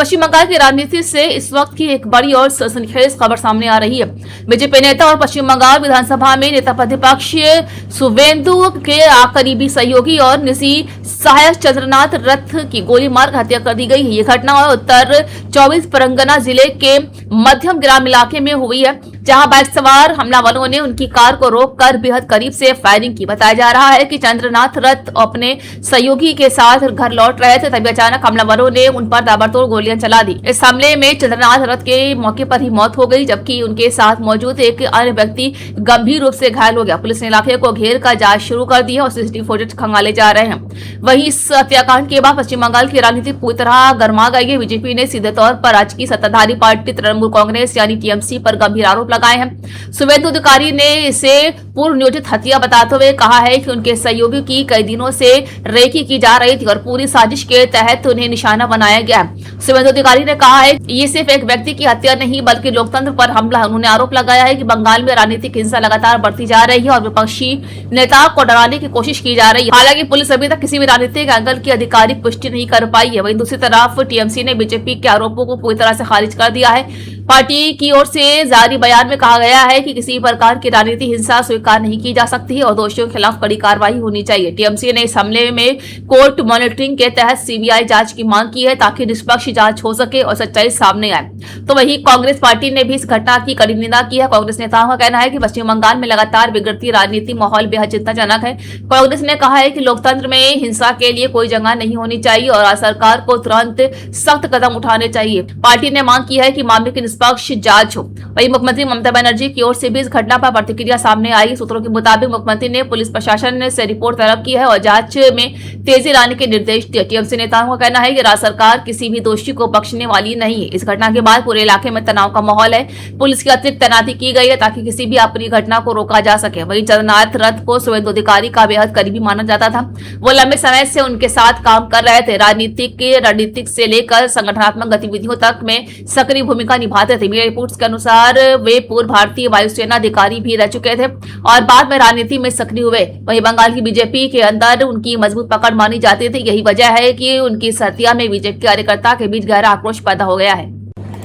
पश्चिम बंगाल की राजनीति से इस वक्त की एक बड़ी और सनसनीखेज खबर सामने आ रही है। बीजेपी नेता और पश्चिम बंगाल विधानसभा में नेता प्रतिपक्ष शुवेंदु के करीबी सहयोगी और निजी सहायक चंद्रनाथ रथ की गोली मारकर हत्या कर दी गई है। ये घटना उत्तर 24 परगना जिले के मध्यम ग्राम इलाके में हुई है, जहां बाइक सवार हमलावरों ने उनकी कार को रोककर बेहद करीब से फायरिंग की। बताया जा रहा है कि चंद्रनाथ रथ अपने सहयोगी के साथ घर लौट रहे थे, तभी अचानक हमलावरों ने उन पर ताबड़तोड़ गोलियां चला दी। इस हमले में चंद्रनाथ रथ के मौके पर ही मौत हो गई, जबकि उनके साथ मौजूद एक अन्य व्यक्ति गंभीर रूप से घायल हो गया। पुलिस ने इलाके को घेर कर जांच शुरू कर दी है और सीसीटीवी फुटेज खंगाले जा रहे हैं। वहीं इस हत्याकांड के बाद पश्चिम बंगाल की राजनीति पूरी तरह गर्मा गई है। बीजेपी ने सीधे तौर पर राज्य की सत्ताधारी पार्टी तृणमूल कांग्रेस यानी टीएमसी पर गंभीर आरोप लगाए हैं। शुवेंदु अधिकारी ने इसे पूर्व नियोजित हत्या बताते हुए कहा है कि उनके सहयोगी की कई दिनों से रेकी की जा रही थी और पूरी साजिश के तहत उन्हें निशाना बनाया गया है। शुवेंदु अधिकारी ने कहा है ये सिर्फ एक व्यक्ति की हत्या नहीं बल्कि लोकतंत्र पर हमला है। उन्होंने आरोप लगाया है कि बंगाल में राजनीतिक हिंसा लगातार बढ़ती जा रही है और विपक्षी नेताओं को डराने की कोशिश की जा रही है। हालांकि पुलिस अभी तक किसी भी राजनीतिक एंगल की आधिकारिक पुष्टि नहीं कर पाई है। वहीं दूसरी तरफ टीएमसी ने बीजेपी के आरोपों को पूरी तरह से खारिज कर दिया है। पार्टी की ओर से जारी बयान में कहा गया है कि किसी प्रकार की राजनीतिक हिंसा स्वीकार नहीं की जा सकती है और दोषियों के खिलाफ कड़ी कार्रवाई होनी चाहिए। टीएमसी ने इस हमले में कोर्ट मॉनिटरिंग के तहत सीबीआई जांच की मांग की है ताकि निष्पक्ष जांच हो सके और सच्चाई सामने आए। तो वहीं कांग्रेस पार्टी ने भी इस घटना की कड़ी निंदा की है। कांग्रेस नेताओं का कहना है कि पश्चिम बंगाल में लगातार बिगड़ती राजनीतिक माहौल बेहद चिंताजनक है। कांग्रेस ने कहा है कि लोकतंत्र में हिंसा के लिए कोई जगह नहीं होनी चाहिए और सरकार को तुरंत सख्त कदम उठाने चाहिए। पार्टी ने मांग की है कि मामले की निष्पक्ष जांच हो। वहीं मुख्यमंत्री ममता बनर्जी की ओर से भी इस घटना पर प्रतिक्रिया सामने आई। सूत्रों के मुताबिक मुख्यमंत्री ने पुलिस प्रशासन से रिपोर्ट तलब की है और जांच में तेजी लाने के निर्देश दिए। टीएमसी नेताओं का कहना है कि राज्य सरकार किसी भी दोषी को बख्शने वाली नहीं है। इस घटना के बाद पूरे इलाके में तनाव का माहौल है। पुलिस की अतिरिक्त तैनाती की गई है ताकि किसी भी अप्रिय घटना को रोका जा सके। वहीं चंद्रनाथ रथ को शुवेंदु अधिकारी का बेहद करीबी माना जाता था। वो लंबे समय से उनके साथ काम कर रहे थे। राजनीतिक से लेकर संगठनात्मक गतिविधियों तक में सक्रिय भूमिका निभाते थे। मीडिया रिपोर्ट्स के अनुसार वे पूर्व भारतीय वायुसेना अधिकारी भी रह चुके थे और बाद में राजनीति में सक्रिय हुए। वहीं बंगाल की बीजेपी के अंदर उनकी मजबूत पकड़ मानी जाती थी। यही वजह है कि उनकी इस हत्या में बीजेपी कार्यकर्ता के बीच गहरा आक्रोश पैदा हो गया है।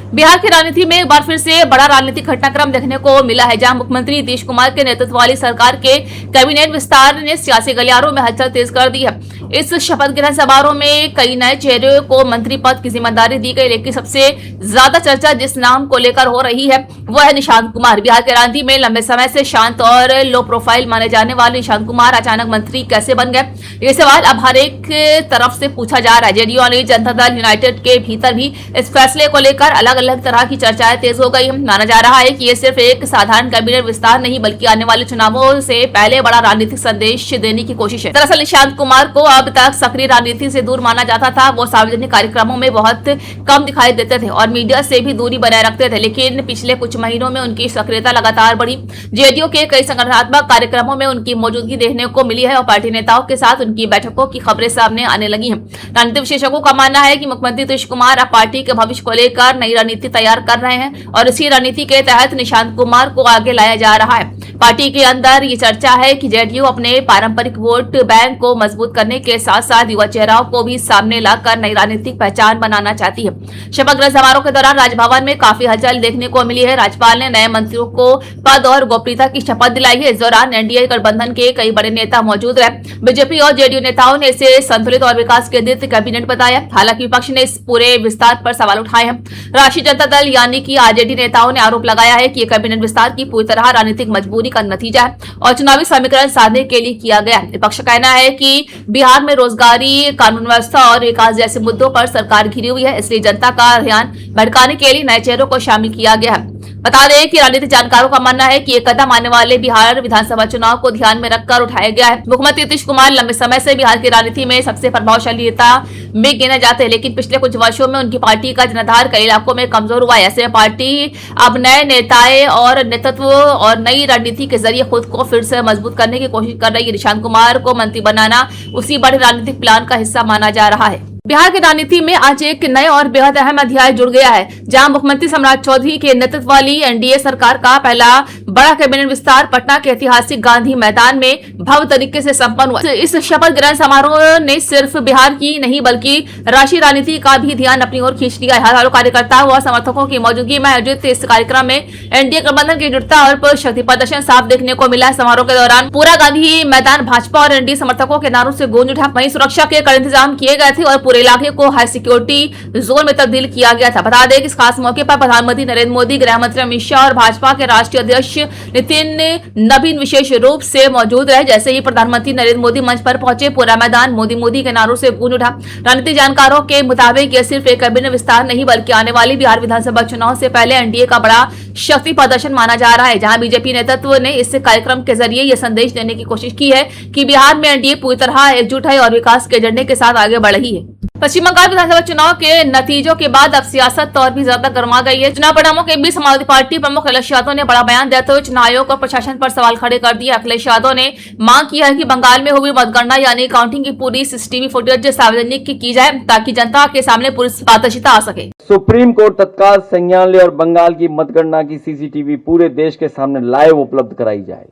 बिहार की राजनीति में एक बार फिर से बड़ा राजनीतिक घटनाक्रम देखने को मिला है, जहां मुख्यमंत्री नीतीश कुमार के नेतृत्व वाली सरकार के कैबिनेट विस्तार ने सियासी गलियारों में हलचल तेज कर दी है। इस शपथ ग्रहण समारोह में कई नए चेहरों को मंत्री पद की जिम्मेदारी दी गई, लेकिन सबसे ज्यादा चर्चा जिस नाम को लेकर हो रही है वो है निशांत कुमार। बिहार के राजनीति में लंबे समय से शांत और लो प्रोफाइल माने जाने वाले निशांत कुमार अचानक मंत्री कैसे बन गए, ये सवाल अब हर एक तरफ से पूछा जा रहा है। जेडीयू और जनता दल यूनाइटेड के भीतर भी इस फैसले को लेकर अलग अलग तरह की चर्चाएं तेज हो गई। माना जा रहा है कि ये सिर्फ एक साधारण कैबिनेट विस्तार नहीं बल्कि आने वाले चुनावों से पहले बड़ा राजनीतिक संदेश देने की कोशिश है। दरअसल निशांत कुमार को अब तक सक्रिय राजनीति से दूर माना जाता था। वो सार्वजनिक कार्यक्रमों में बहुत कम दिखाई देते थे और मीडिया से भी दूरी बनाए रखते थे, लेकिन पिछले कुछ महीनों में उनकी सक्रियता लगातार बढ़ी। जेडीयू के कई संगठनात्मक कार्यक्रमों में उनकी मौजूदगी देखने को मिली है और पार्टी नेताओं के साथ उनकी बैठकों की खबरें सामने आने लगी हैं। राजनीतिक विशेषज्ञों का मानना है कि मुख्यमंत्री नीतीश कुमार अब पार्टी के भविष्य को लेकर नई रणनीति तैयार कर रहे हैं और इसी रणनीति के तहत निशांत कुमार को आगे लाया जा रहा है। पार्टी के अंदर ये चर्चा है कि जेडीयू अपने पारंपरिक वोट बैंक को मजबूत करने के साथ साथ युवा चेहराओं को भी सामने लाकर नई राजनीतिक पहचान बनाना चाहती है। शपथ ग्रहण समारोह के दौरान राजभवन में काफी हलचल देखने को मिली है। राज्यपाल ने नए मंत्रियों को पद और गोपनीयता की शपथ दिलाई है। इस दौरान एनडीए गठबंधन के कई बड़े नेता मौजूद रहे। बीजेपी और जेडीयू नेताओं ने इसे संतुलित और विकास केंद्रित कैबिनेट बताया। हालांकि विपक्ष ने इस पूरे विस्तार पर सवाल उठाए हैं। राष्ट्रीय जनता दल यानी कि आरजेडी नेताओं ने आरोप लगाया है कि यह कैबिनेट विस्तार की पूरी तरह राजनीतिक मजबूरी का नतीजा है और चुनावी समीकरण साधने के लिए किया गया। विपक्ष का कहना है कि बिहार में रोजगारी, कानून व्यवस्था और विकास जैसे मुद्दों पर सरकार घिरी हुई है, इसलिए जनता का ध्यान भटकाने के लिए नए चेहरों को शामिल किया गया है। बता दें कि राजनीतिक जानकारों का मानना है कि ये कदम आने वाले बिहार विधानसभा चुनाव को ध्यान में रखकर उठाया गया है। मुख्यमंत्री नीतीश कुमार लंबे समय से बिहार की राजनीति में सबसे प्रभावशाली नेता में गिने जाते हैं, लेकिन पिछले कुछ वर्षों में उनकी पार्टी का जनाधार कई इलाकों में कमजोर हुआ है। ऐसे में पार्टी अब नए नेताएं और नेतृत्व और नई रणनीति के जरिए खुद को फिर से मजबूत करने की कोशिश कर रही है। निशांत कुमार को मंत्री बनाना उसी बड़े राजनीतिक प्लान का हिस्सा माना जा रहा है। बिहार की राजनीति में आज एक नए और बेहद अहम अध्याय जुड़ गया है, जहां मुख्यमंत्री सम्राट चौधरी के नेतृत्व वाली एनडीए सरकार का पहला बड़ा कैबिनेट विस्तार पटना के ऐतिहासिक गांधी मैदान में भव्य तरीके से संपन्न हुआ। इस शपथ ग्रहण समारोह ने सिर्फ बिहार की नहीं बल्कि राष्ट्रीय राजनीति का भी ध्यान अपनी ओर खींच लिया है। हजारों कार्यकर्ताओं और समर्थकों की मौजूदगी में आयोजित इस कार्यक्रम में एनडीए गठबंधन की दृढ़ता और शक्ति प्रदर्शन साफ देखने को मिला। समारोह के दौरान पूरा गांधी मैदान भाजपा और एनडीए समर्थकों के नारों से गूंज उठा। वहीं सुरक्षा के कड़े इंतजाम किए गए थे और पूरे इलाके को हाई सिक्योरिटी जोन में तब्दील किया गया था। बता दें कि इस खास मौके पर प्रधानमंत्री नरेंद्र मोदी, गृह मंत्री अमित शाह और भाजपा के राष्ट्रीय अध्यक्ष नितिन नवीन विशेष रूप से मौजूद रहे। जैसे ही प्रधानमंत्री नरेंद्र मोदी मंच पर पहुंचे, पूरा मैदान मोदी मोदी के नारों से गूंज उठा। राजनीतिक जानकारों के मुताबिक यह सिर्फ एक कैबिनेट विस्तार नहीं बल्कि आने वाली बिहार विधानसभा चुनाव से पहले एनडीए का बड़ा शक्ति प्रदर्शन माना जा रहा है, जहां बीजेपी नेतृत्व ने इस कार्यक्रम के जरिए यह संदेश देने की कोशिश की है कि बिहार में एनडीए पूरी तरह एकजुट है और विकास के एजेंडे के साथ आगे बढ़ रही है। पश्चिम बंगाल विधानसभा चुनाव के नतीजों के बाद अब सियासत और भी ज्यादा गर्मा गई है। चुनाव परिणामों के बीच समाजवादी पार्टी प्रमुख अखिलेश यादव ने बड़ा बयान देते हुए चुनाव आयोग और प्रशासन पर सवाल खड़े कर दिए। अखिलेश यादव ने मांग किया है कि बंगाल में हुई मतगणना यानी काउंटिंग की पूरी सीसीटीवी फुटेज सार्वजनिक की जाए ताकि जनता के सामने पूरी पारदर्शिता आ सके। सुप्रीम कोर्ट तत्काल संज्ञान ले और बंगाल की मतगणना की सीसीटीवी पूरे देश के सामने लाइव उपलब्ध कराई जाए।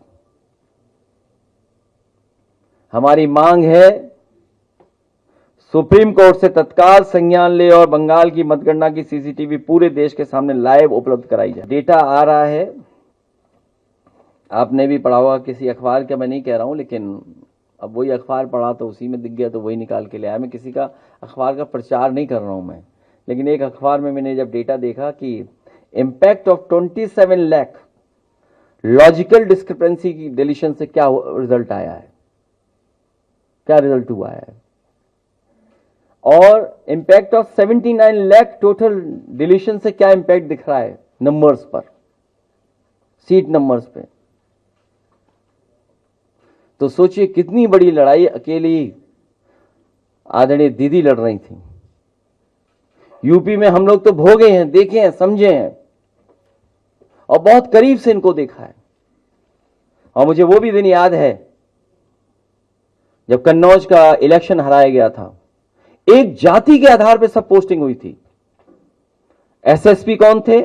हमारी मांग है सुप्रीम कोर्ट से तत्काल संज्ञान ले और बंगाल की मतगणना की सीसीटीवी पूरे देश के सामने लाइव उपलब्ध कराई जाए। डेटा आ रहा है, आपने भी पढ़ा होगा किसी अखबार का, मैं नहीं कह रहा हूं, लेकिन अब वही अखबार पढ़ा तो उसी में दिख गया तो वही निकाल के ले आया। मैं किसी का अखबार का प्रचार नहीं कर रहा हूं मैं, लेकिन एक अखबार में मैंने जब डेटा देखा कि impact of 27 lakh logical discrepancy की डिलीशन से क्या रिजल्ट आया है, क्या रिजल्ट हुआ है, और impact of 79 lakh total deletion से क्या इंपैक्ट दिख रहा है नंबर्स पर, सीट नंबर्स पे। तो सोचिए कितनी बड़ी लड़ाई अकेली आदरणीय दीदी लड़ रही थी। यूपी में हम लोग तो भोगे हैं, देखे हैं, समझे हैं और बहुत करीब से इनको देखा है। और मुझे वो भी दिन याद है जब कन्नौज का इलेक्शन हराया गया था। एक जाति के आधार पर सब पोस्टिंग हुई थी। एसएसपी कौन थे?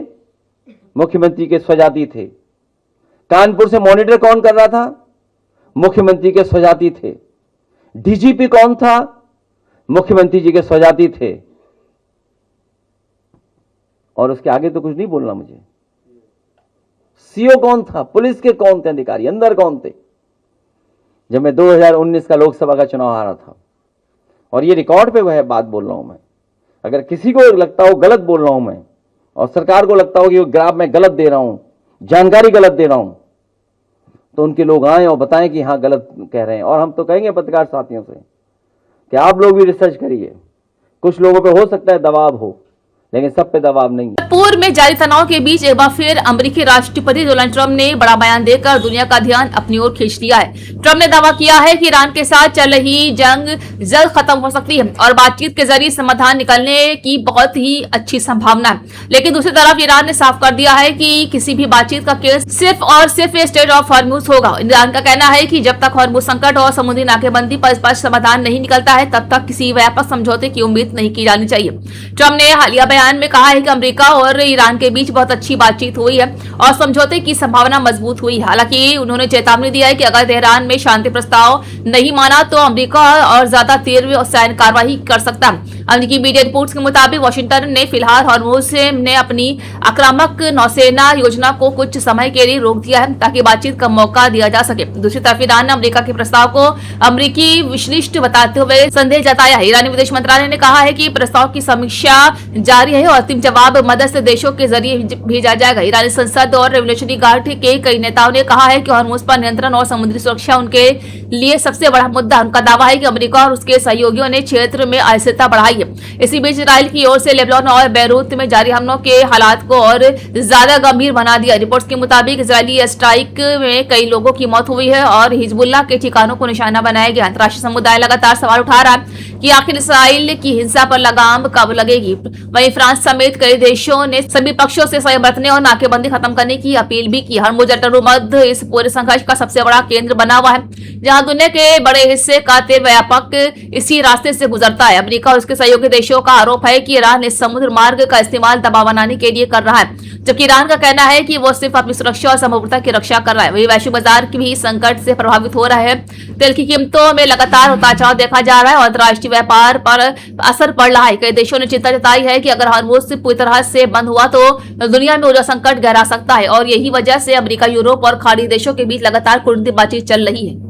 मुख्यमंत्री के स्वजाति थे। कानपुर से मॉनिटर कौन कर रहा था? मुख्यमंत्री के स्वजाति थे। डीजीपी कौन था? मुख्यमंत्री जी के स्वजाति थे। और उसके आगे तो कुछ नहीं बोलना मुझे। सीओ कौन था? पुलिस के कौन थे अधिकारी? अंदर कौन थे? जब मैं 2019 का लोकसभा का चुनाव हारा था, और ये रिकॉर्ड पे वह बात बोल रहा हूं मैं। अगर किसी को लगता हो गलत बोल रहा हूं मैं, और सरकार को लगता हो कि वो ग्राफ में गलत दे रहा हूं, जानकारी गलत दे रहा हूं, तो उनके लोग आए और बताएं कि हाँ गलत कह रहे हैं। और हम तो कहेंगे पत्रकार साथियों से कि आप लोग भी रिसर्च करिए। कुछ लोगों पे हो सकता है दबाव हो, लेकिन सब पे दबाव नहीं है। पूर्व में जारी तनाव के बीच एक बार फिर अमेरिकी राष्ट्रपति डोनाल्ड ट्रंप ने बड़ा बयान देकर दुनिया का ध्यान अपनी ओर खींच लिया है। ट्रंप ने दावा किया है कि ईरान के साथ चल रही जंग जल्द खत्म हो सकती है और बातचीत के जरिए समाधान निकलने की बहुत ही अच्छी संभावना है। लेकिन दूसरी तरफ ईरान ने साफ कर दिया है कि किसी भी बातचीत का केस सिर्फ और सिर्फ स्टेट ऑफ हॉर्मुज होगा। ईरान का कहना है कि जब तक हॉर्मुज संकट और समुद्री नाकेबंदी पर स्पष्ट समाधान नहीं निकलता है, तब तक किसी व्यापक समझौते की उम्मीद नहीं की जानी चाहिए। ट्रंप ने हालिया बयान में कहा है कि अमेरिका और ईरान के बीच बहुत अच्छी बातचीत हुई है और समझौते की संभावना मजबूत हुई। हालांकि उन्होंने चेतावनी दिया है कि अगर तेहरान में शांति प्रस्ताव नहीं माना तो अमेरिका और ज्यादा तीव्र सैन्य कार्रवाई कर सकता है। अमेरिकी मीडिया रिपोर्ट्स के मुताबिक वाशिंगटन ने फिलहाल हॉर्मुज ने अपनी आक्रामक नौसेना योजना को कुछ समय के लिए रोक दिया है ताकि बातचीत का मौका दिया जा सके। दूसरी तरफ ईरान ने अमेरिका के प्रस्ताव को अमेरिकी विशिष्ट बताते हुए संदेह जताया है। ईरानी विदेश मंत्रालय ने कहा है कि प्रस्ताव की समीक्षा जारी है और अंतिम जवाब मदद देशों के जरिए भेजा जाएगा। ईरानी संसद और रेवोल्यूशनरी गार्ड के कई नेताओं ने कहा है कि हॉर्मुज पर नियंत्रण और समुद्री सुरक्षा उनके लिए सबसे बड़ा मुद्दा। उनका दावा है कि अमेरिका और उसके सहयोगियों ने क्षेत्र में अस्थिरता बढ़ाई है। इसी बीच इजराइल की ओर से लेबनान और बेरूत में जारी हमलों के हालात को और ज्यादा गंभीर बना दिया। रिपोर्ट्स के मुताबिक इजरायली स्ट्राइक में कई लोगों की मौत हुई है और हिजबुल्लाह के ठिकानों को निशाना बनाया गया। अंतर्राष्ट्रीय समुदाय लगातार सवाल उठा रहा है कि आखिर इसराइल की हिंसा पर लगाम कब लगेगी। वहीं फ्रांस समेत कई देशों ने सभी पक्षों से संयम बरतने और नाकेबंदी खत्म करने की अपील भी की। हरमुज मध्य इस पूरे संघर्ष का सबसे बड़ा केंद्र बना हुआ है, जहां दुनिया के बड़े हिस्से का तेल व्यापक इसी रास्ते से गुजरता है। अमेरिका और उसके सहयोगी देशों का आरोप है कि ईरान इस समुद्र मार्ग का इस्तेमाल दबाव बनाने के लिए कर रहा है, जबकि ईरान का कहना है कि वो सिर्फ अपनी सुरक्षा और सार्वभौमिकता की रक्षा कर रहा है। वही वैश्विक बाजार की भी संकट से प्रभावित हो रहा है। तेल की कीमतों में लगातार उतार चढ़ाव देखा जा रहा है और अंतर्राष्ट्रीय व्यापार पर असर पड़ रहा है। कई देशों ने चिंता जताई है कि अगर हॉर्मुज़ पूरी तरह से बंद हुआ तो दुनिया में ऊर्जा संकट गहरा सकता है और यही वजह से अमेरिका, यूरोप और खाड़ी देशों के बीच लगातार कूटनीतिक बातचीत चल रही है।